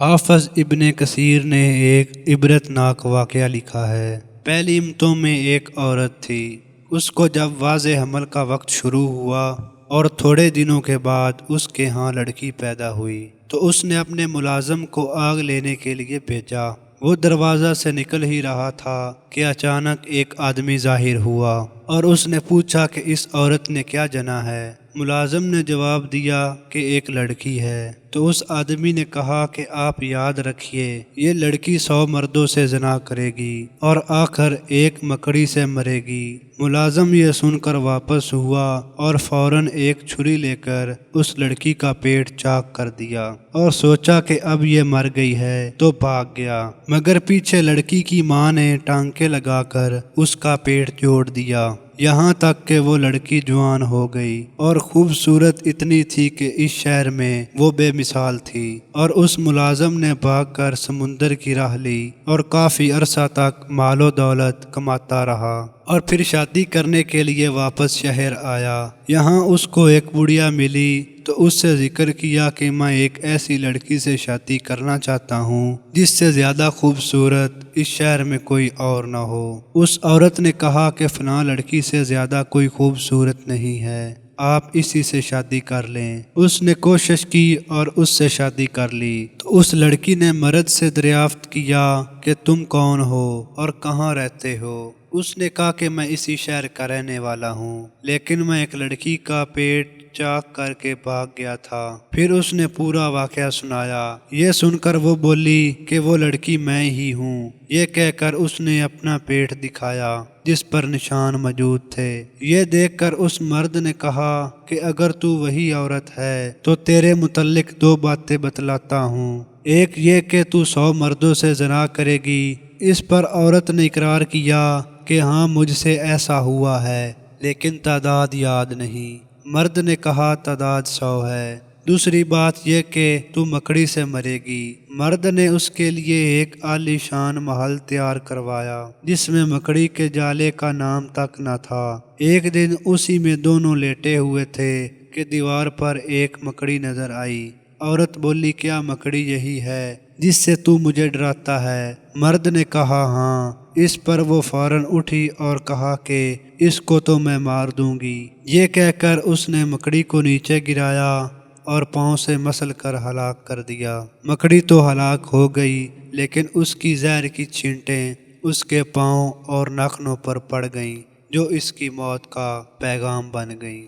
حافظ ابن کثیر نے ایک عبرت ناک واقعہ لکھا ہے۔ پہلی امتوں میں ایک عورت تھی۔ اس کو جب واضح حمل کا وقت شروع ہوا اور تھوڑے دنوں کے بعد اس کے ہاں لڑکی پیدا ہوئی تو اس نے اپنے ملازم کو آگ لینے کے لیے بھیجا۔ وہ دروازہ سے نکل ہی رہا تھا کہ اچانک ایک آدمی ظاہر ہوا اور اس نے پوچھا کہ اس عورت نے کیا جنا ہے۔ ملازم نے جواب دیا کہ ایک لڑکی ہے۔ تو اس آدمی نے کہا کہ آپ یاد رکھیے، یہ لڑکی 100 مردوں سے زنا کرے گی اور آخر ایک مکڑی سے مرے گی۔ ملازم یہ سن کر واپس ہوا اور فوراً ایک چھری لے کر اس لڑکی کا پیٹ چاک کر دیا اور سوچا کہ اب یہ مر گئی ہے تو بھاگ گیا، مگر پیچھے لڑکی کی ماں نے ٹانکے لگا کر اس کا پیٹ جوڑ دیا، یہاں تک کہ وہ لڑکی جوان ہو گئی اور خوبصورت اتنی تھی کہ اس شہر میں وہ بے مثال تھی۔ اور اس ملازم نے بھاگ کر سمندر کی راہ لی اور کافی عرصہ تک مال و دولت کماتا رہا اور پھر شادی کرنے کے لیے واپس شہر آیا۔ یہاں اس کو ایک بڑھیا ملی تو اس سے ذکر کیا کہ میں ایک ایسی لڑکی سے شادی کرنا چاہتا ہوں جس سے زیادہ خوبصورت اس شہر میں کوئی اور نہ ہو۔ اس عورت نے کہا کہ فلاں لڑکی سے زیادہ کوئی خوبصورت نہیں ہے، آپ اسی سے شادی کر لیں۔ اس نے کوشش کی اور اس سے شادی کر لی تو اس لڑکی نے مرد سے دریافت کیا کہ تم کون ہو اور کہاں رہتے ہو؟ اس نے کہا کہ میں اسی شہر کا رہنے والا ہوں، لیکن میں ایک لڑکی کا پیٹ چاک کر کے بھاگ گیا تھا۔ پھر اس نے پورا واقعہ سنایا۔ یہ سن کر وہ بولی کہ وہ لڑکی میں ہی ہوں۔ یہ کہہ کر اس نے اپنا پیٹ دکھایا جس پر نشان موجود تھے۔ یہ دیکھ کر اس مرد نے کہا کہ اگر تو وہی عورت ہے تو تیرے متعلق 2 باتیں بتلاتا ہوں۔ ایک یہ کہ تو 100 مردوں سے زنا کرے گی۔ اس پر عورت نے اقرار کیا کہ ہاں مجھ سے ایسا ہوا ہے، لیکن تعداد یاد نہیں۔ مرد نے کہا تعداد 100 ہے۔ دوسری بات یہ کہ تو مکڑی سے مرے گی۔ مرد نے اس کے لیے ایک عالی شان محل تیار کروایا جس میں مکڑی کے جالے کا نام تک نہ تھا۔ ایک دن اسی میں دونوں لیٹے ہوئے تھے کہ دیوار پر ایک مکڑی نظر آئی۔ عورت بولی کیا مکڑی یہی ہے جس سے تو مجھے ڈراتا ہے؟ مرد نے کہا ہاں۔ اس پر وہ فوراً اٹھی اور کہا کہ اس کو تو میں مار دوں گی۔ یہ کہہ کر اس نے مکڑی کو نیچے گرایا اور پاؤں سے مسل کر ہلاک کر دیا۔ مکڑی تو ہلاک ہو گئی، لیکن اس کی زہر کی چھینٹیں اس کے پاؤں اور ناخنوں پر پڑ گئیں جو اس کی موت کا پیغام بن گئیں۔